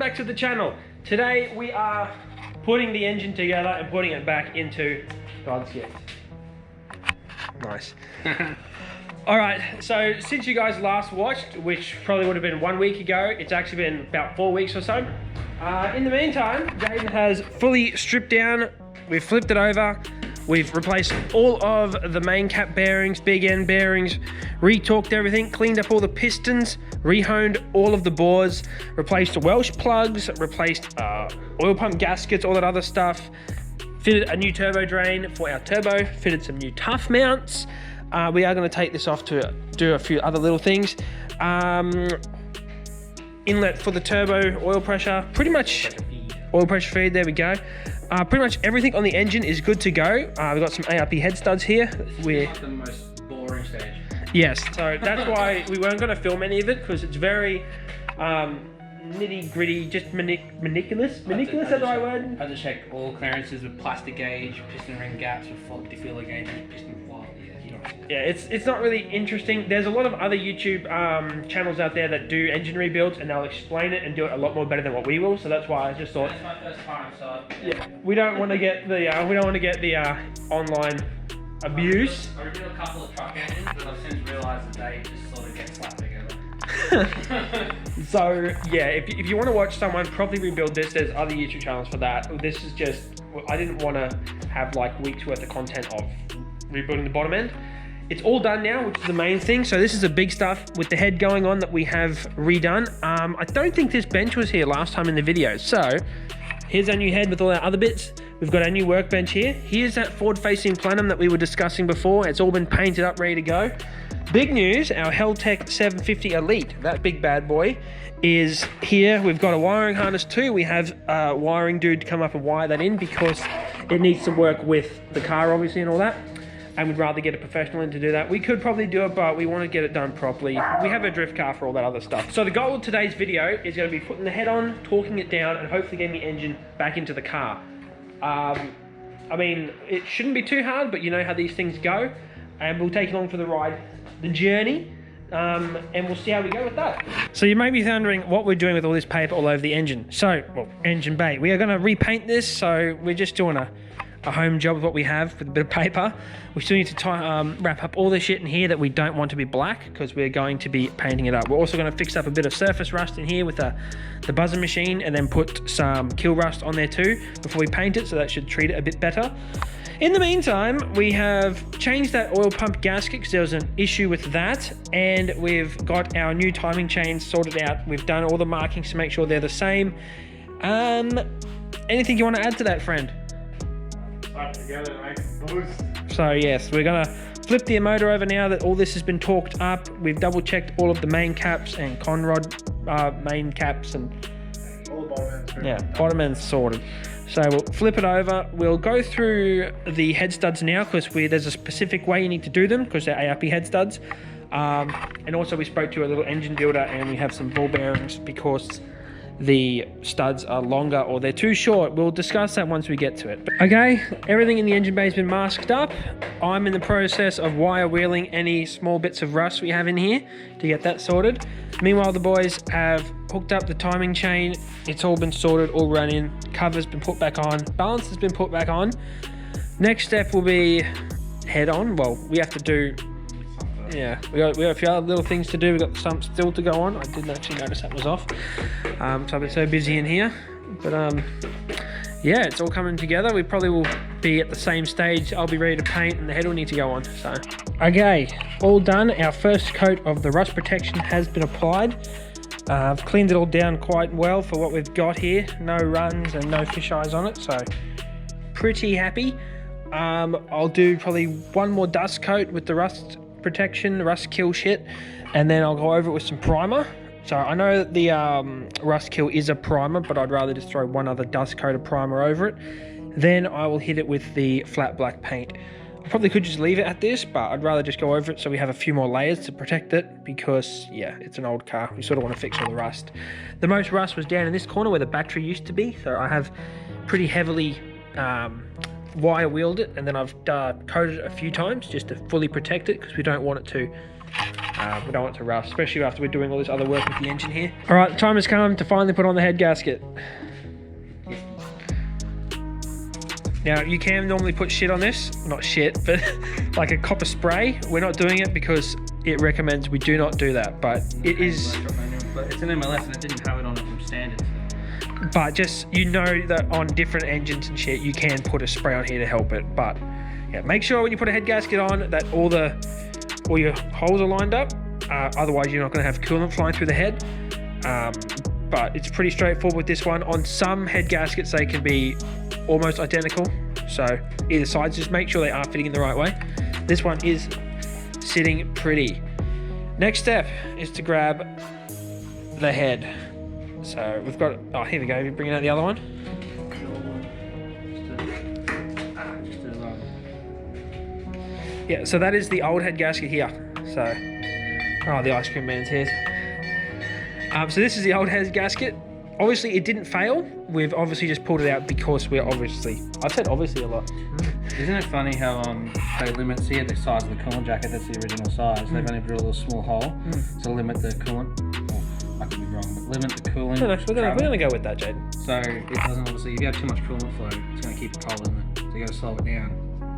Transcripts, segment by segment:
back to the channel. Today we are putting the engine together and putting it back into God's gift. Nice. Alright, so since you guys last watched, which probably would have been 1 week ago, it's actually been about 4 weeks or so. In the meantime, Jaden has fully stripped down, we've flipped it over, we've replaced all of the main cap bearings, big end bearings, re-torqued everything, cleaned up all the pistons, re-honed all of the bores, replaced the Welsh plugs, replaced oil pump gaskets, all that other stuff, fitted a new turbo drain for our turbo, fitted some new tough mounts. We are going to take this off to do a few other little things. Inlet for the turbo, oil pressure, pretty much oil pressure feed, there we go. Pretty much everything on the engine is good to go. We've got some ARP head studs here. We're the most boring stage. Yes, so that's why we weren't going to film any of it, because it's very nitty gritty, just maniculous. Maniculous, is that the right word? I had to check all clearances with plastic gauge, piston ring gaps with defiller gauges, piston fly. Yeah, it's not really interesting. There's a lot of other YouTube channels out there that do engine rebuilds, and they'll explain it and do it a lot more better than what we will. So that's why I just thought. That's my first time, so yeah, we don't want to get the online abuse. I rebuilt a couple of truck engines, but I've since realised that they just sort of get slapped together. So yeah, if you want to watch someone properly rebuild this, there's other YouTube channels for that. This is just, I didn't want to have like weeks worth of content of rebuilding the bottom end. It's all done now, which is the main thing. So this is the big stuff with the head going on that we have redone. I don't think this bench was here last time in the video. So here's our new head with all our other bits. We've got our new workbench here. Here's that forward-facing plenum that we were discussing before. It's all been painted up, ready to go. Big news, our Heltec 750 Elite, that big bad boy, is here. We've got a wiring harness too. We have a wiring dude to come up and wire that in because it needs to work with the car, obviously, and all that. And we'd rather get a professional in to do that. We could probably do it, but we want to get it done properly. We have a drift car for all that other stuff. So the goal of today's video is going to be putting the head on, torquing it down, and hopefully getting the engine back into the car. I mean, it shouldn't be too hard, but you know how these things go. And we'll take you along for the ride, the journey, and we'll see how we go with that. So you may be wondering what we're doing with all this paper all over the engine. So, well, engine bay. We are going to repaint this, so we're just doing a home job with what we have with a bit of paper. We still need to wrap up all the shit in here that we don't want to be black because we're going to be painting it up. We're also going to fix up a bit of surface rust in here with the buzzer machine and then put some kill rust on there too before we paint it, so that should treat it a bit better. In the meantime, we have changed that oil pump gasket because there was an issue with that, and we've got our new timing chains sorted out. We've done all the markings to make sure they're the same. Anything you want to add to that, friend? Together to make a boost. So yes, we're gonna flip the motor over now that all this has been torqued up. We've double checked all of the main caps and conrod main caps and All the bottom ends. yeah, bottom end's sorted. So we'll flip it over. We'll go through the head studs now because there's a specific way you need to do them because they're ARP head studs. And also we spoke to a little engine builder and we have some ball bearings because the studs are longer or they're too short. We'll discuss that once we get to it. Okay, everything in the engine bay has been masked up. I'm in the process of wire wheeling any small bits of rust we have in here to get that sorted. Meanwhile, the boys have hooked up the timing chain. It's all been sorted, all run in. Cover's been put back on. Balance has been put back on. Next step will be head on. Well, we have to do, yeah, we got a few other little things to do. We've got some still to go on. I didn't actually notice that was off. So I've been so busy in here. But yeah, it's all coming together. We probably will be at the same stage. I'll be ready to paint and the head will need to go on. So, okay, all done. Our first coat of the rust protection has been applied. I've cleaned it all down quite well for what we've got here. No runs and no fisheyes on it. So, pretty happy. I'll do probably one more dust coat with the rust protection, rust kill shit, and then I'll go over it with some primer. So I know that the rust kill is a primer, but I'd rather just throw one other dust coat of primer over it. Then I will hit it with the flat black paint. I probably could just leave it at this, but I'd rather just go over it so we have a few more layers to protect it because, yeah, it's an old car. We sort of want to fix all the rust. The most rust was down in this corner where the battery used to be, so I have pretty heavily wire wheeled it, and then I've coated it a few times just to fully protect it because we don't want it to We don't want it to rust, especially after we're doing all this other work with the engine here. All right, the time has come to finally put on the head gasket. Now, you can normally put shit on this. Not shit, but like a copper spray. We're not doing it because it recommends we do not do that, but it is... But it's an MLS and it didn't have it on it from standard. But just, you know that on different engines and shit, you can put a spray on here to help it. But yeah, make sure when you put a head gasket on that all your holes are lined up. Otherwise, you're not going to have coolant flying through the head. But it's pretty straightforward with this one. On some head gaskets, they can be almost identical. So either sides, just make sure they are fitting in the right way. This one is sitting pretty. Next step is to grab the head. So we've got, oh, here we go. You're bringing out the other one. Yeah, so that is the old head gasket here. So, oh, the ice cream man's here. So this is the old head gasket. Obviously, it didn't fail. We've obviously just pulled it out because we're obviously... I've said obviously a lot. Isn't it funny how they limit, see at the size of the coolant jacket, that's the original size. They've only drilled a little small hole to limit the coolant. I could be wrong, but limit the cooling. No, we're going to go with that, Jaden. So it doesn't obviously, if you have too much coolant flow, it's going to keep it cold in it. So you got to slow it down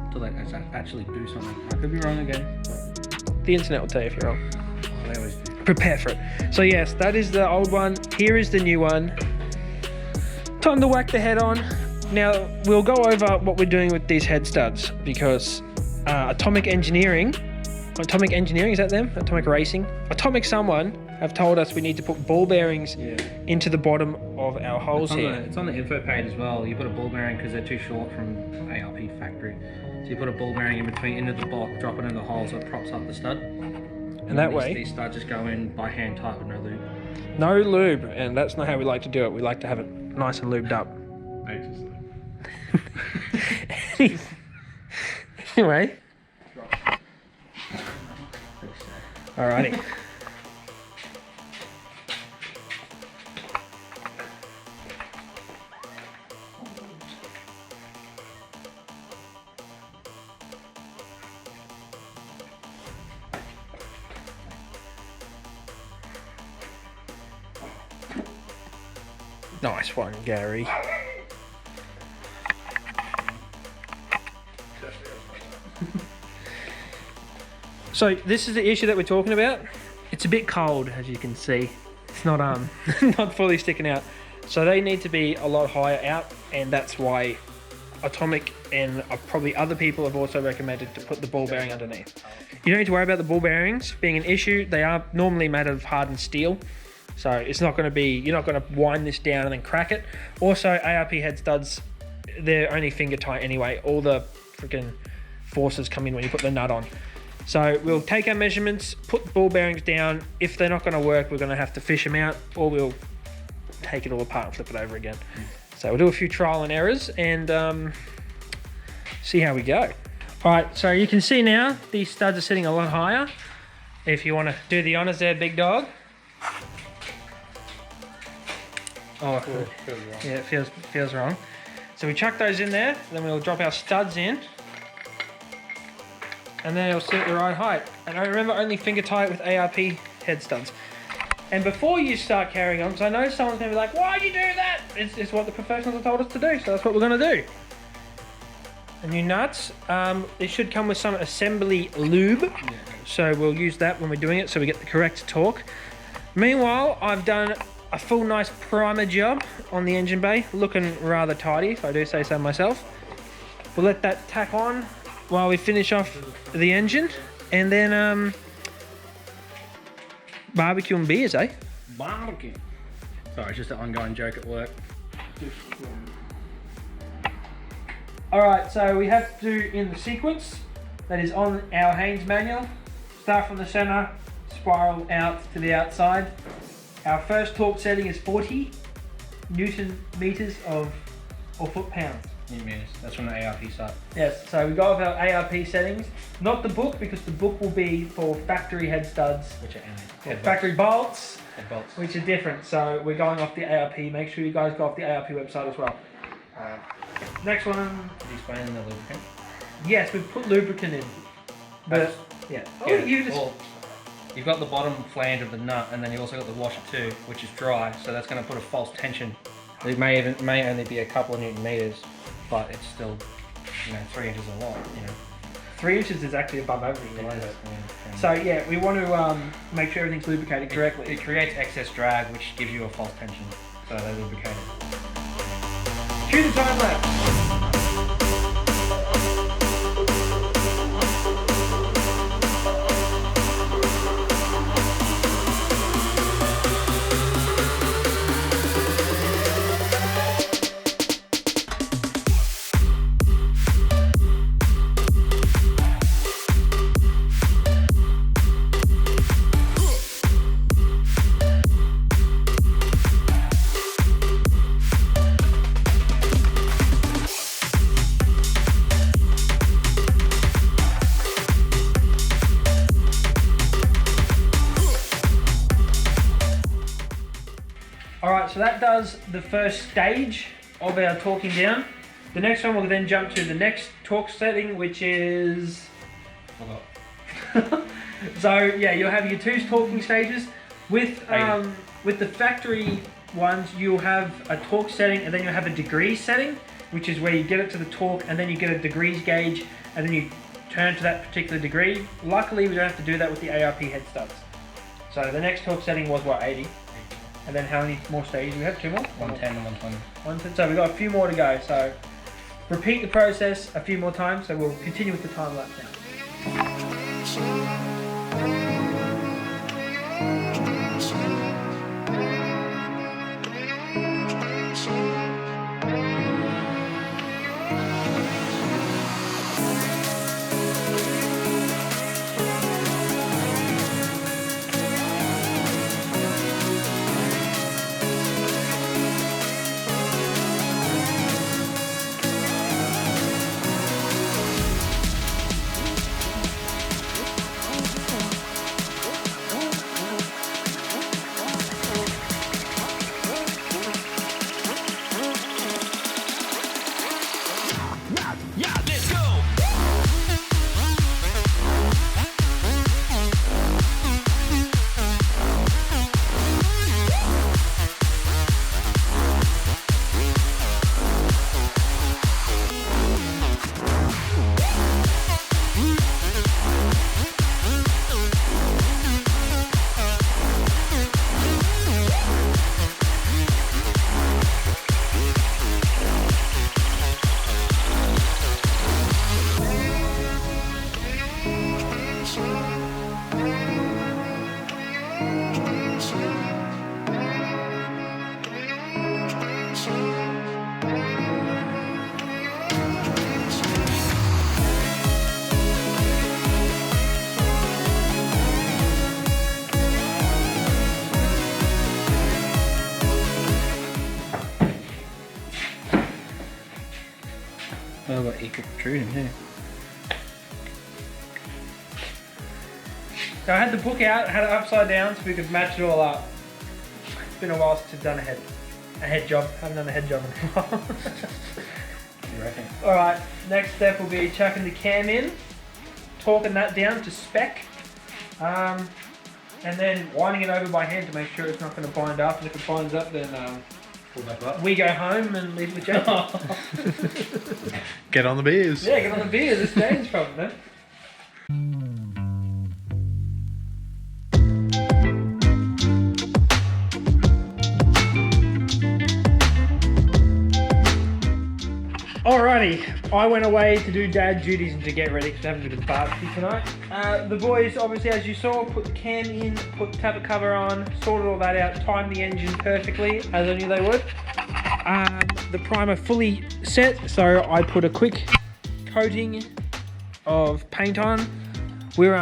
until they actually do something. I could be wrong again. But... The internet will tell you if you're wrong. Oh, they always do. Prepare for it. So yes, that is the old one. Here is the new one. Time to whack the head on. Now, we'll go over what we're doing with these head studs because Atomic Engineering, is that them? Atomic Racing? Atomic someone have told us we need to put ball bearings into the bottom of our holes here. It's on the info page as well. You put a ball bearing because they're too short from ARP factory. So you put a ball bearing in between, into the block, drop it in the hole so it props up the stud. And that way... These studs just go in by hand tight with no lube. No lube, and that's not how we like to do it. We like to have it nice and lubed up. Anyway. Alrighty. Nice one, Gary. So this is the issue that we're talking about. It's a bit cold, as you can see. It's not not fully sticking out. So they need to be a lot higher out, and that's why Atomic and probably other people have also recommended to put the ball bearing underneath. You don't need to worry about the ball bearings being an issue. They are normally made of hardened steel. So it's not going to be, you're not going to wind this down and then crack it. Also, ARP head studs, they're only finger tight anyway. All the freaking forces come in when you put the nut on. So we'll take our measurements, put the ball bearings down. If they're not going to work, we're going to have to fish them out, or we'll take it all apart and flip it over again. So we'll do a few trial and errors and see how we go. All right, so you can see now these studs are sitting a lot higher. If you want to do the honors there, big dog. Oh, yeah, it feels wrong. So we chuck those in there, then we'll drop our studs in, and then it'll sit at the right height. And I remember only finger tight with ARP head studs. And before you start carrying on, because I know someone's going to be like, why'd you do that? It's what the professionals have told us to do, so that's what we're going to do. The new nuts, it should come with some assembly lube, so we'll use that when we're doing it so we get the correct torque. Meanwhile, I've done a full nice primer job on the engine bay, looking rather tidy if I do say so myself. We'll let that tack on while we finish off the engine, and then barbecue and beers, eh? Barbecue. Sorry, it's just an ongoing joke at work. Alright, so we have to do in the sequence that is on our Haynes manual. Start from the center, spiral out to the outside. Our first torque setting is 40 Newton meters or foot-pounds. That's from the ARP side. Yes, so we go with our ARP settings. Not the book, because the book will be for factory head studs. Which are factory bolts, bolts, which are different. So we're going off the ARP. Make sure you guys go off the ARP website as well. Next one. Did you spray in the lubricant? Yes, we've put lubricant in. But yeah. Oh, you just. you've got the bottom flange of the nut, and then you also got the washer too, which is dry. So that's going to put a false tension. It may only be a couple of Newton meters, but it's still, 3 inches a lot. 3 inches is actually above average. Yeah. So yeah, we want to make sure everything's lubricated correctly. It creates excess drag, which gives you a false tension. So they lubricate it. Cue the time lapse. Alright, so that does the first stage of our torquing down. The next one will then jump to the next torque setting, which is... So yeah, you'll have your 2 torquing stages. With the factory ones, you'll have a torque setting and then you'll have a degrees setting, which is where you get it to the torque and then you get a degrees gauge and then you turn to that particular degree. Luckily, we don't have to do that with the ARP head studs. So the next torque setting was what, 80? And then how many more stages? We have 2 more? 110 and 120. So we've got a few more to go. So repeat the process a few more times. So we'll continue with the time lapse now. Oh, I've got equal protrusion here. So I had the book out, had it upside down so we could match it all up. It's been a while since I've done a head job. I haven't done a head job in a while. You reckon? Alright, next step will be chucking the cam in, torquing that down to spec, and then winding it over by hand to make sure it's not going to bind up, and if it binds up then Pull back up. we go home and leave with Jake. Get on the beers. Yeah, get on the beer, this James problem, man. Alrighty, I went away to do dad duties and to get ready because we're having a bit of barbecue tonight. The boys, obviously, as you saw, put the cam in, put the tablet cover on, sorted all that out, timed the engine perfectly, as I knew they would. The primer fully set, so I put a quick coating of paint on. We're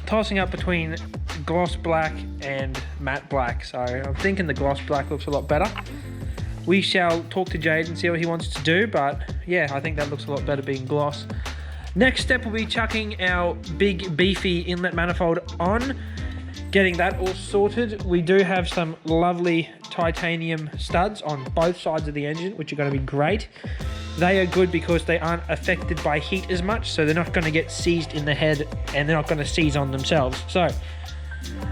tossing up between gloss black and matte black, so I'm thinking the gloss black looks a lot better. We shall talk to Jade and see what he wants to do, but yeah, I think that looks a lot better being gloss. Next step will be chucking our big beefy inlet manifold on, getting that all sorted. We do have some lovely titanium studs on both sides of the engine, which are going to be great. They are good because they aren't affected by heat as much, so they're not going to get seized in the head and they're not going to seize on themselves. So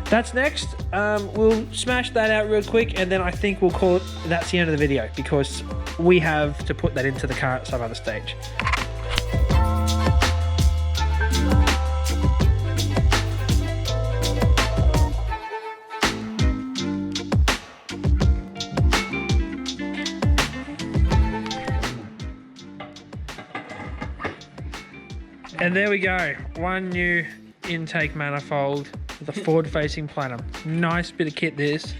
That's next. We'll smash that out real quick, and then I think we'll call it that's the end of the video because we have to put that into the car at some other stage. And there we go, one new intake manifold with a forward-facing plenum. Nice bit of kit this.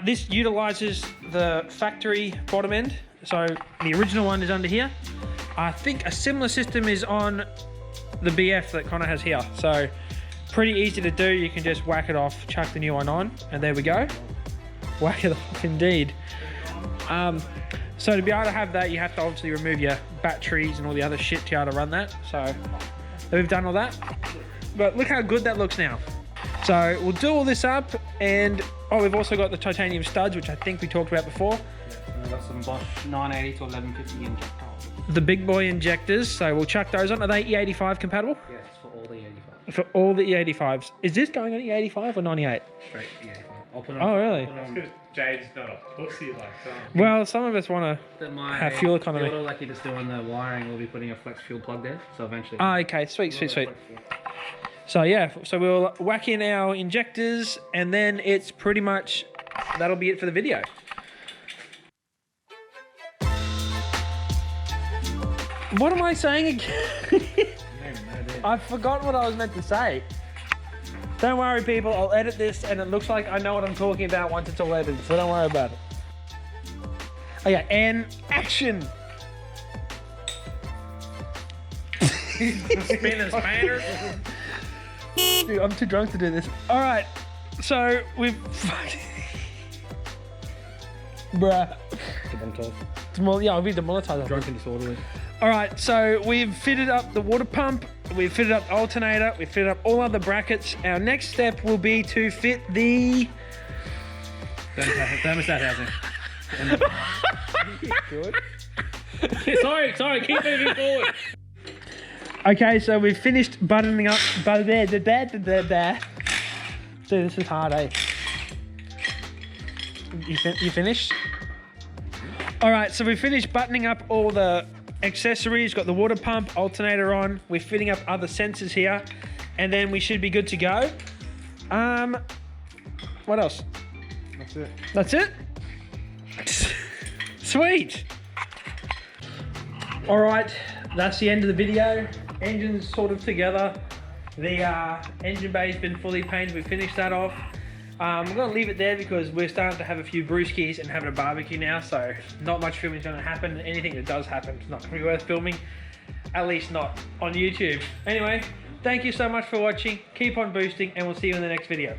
This utilises the factory bottom end. So the original one is under here. I think a similar system is on the BF that Connor has here. So pretty easy to do. You can just whack it off, chuck the new one on, and there we go. Whack it off indeed. So to be able to have that, you have to obviously remove your batteries and all the other shit to be able to run that. So we've done all that. But look how good that looks now. So we'll do all this up, and we've also got the titanium studs, which I think we talked about before. Yeah, and we've got some Bosch 980 to 1150 injectors. The big boy injectors, so we'll chuck those on. Are they E85 compatible? Yes, for all the 85. For all the E85s. Is this going on E85 or 98? Straight E85. I'll put it Oh, really? That's because Jade's not a pussy like that. Well, some of us want to have fuel economy. Builder, like you're just doing the wiring, we'll be putting a flex fuel plug there. So eventually. Ah, okay, sweet. So yeah, so we'll whack in our injectors, and then it's pretty much, that'll be it for the video. What am I saying again? I've forgotten what I was meant to say. Don't worry, people, I'll edit this, and it looks like I know what I'm talking about once it's all edited, so don't worry about it. Oh yeah, and action! Spin and spanner. Dude, I'm too drunk to do this. All right, so we've... Bruh. Yeah, I'll be demonetized. Drunk and disorderly. All right, so we've fitted up the water pump, we've fitted up the alternator, we've fitted up all other brackets. Our next step will be to fit the... Thermostat housing. Good. sorry, keep moving forward. Okay, so we've finished buttoning up. Dude, this is hard, eh? You finished? All right, so we finished buttoning up all the accessories. Got the water pump, alternator on. We're fitting up other sensors here, and then we should be good to go. What else? That's it. That's it? Sweet. All right, that's the end of the video. Engine's sort of together. The engine bay's been fully painted. We finished that off. We're gonna leave it there because we're starting to have a few brewskis and having a barbecue now, so not much filming is gonna happen. Anything that does happen is not gonna be worth filming, at least not on YouTube. Anyway, thank you so much for watching. Keep on boosting, and we'll see you in the next video.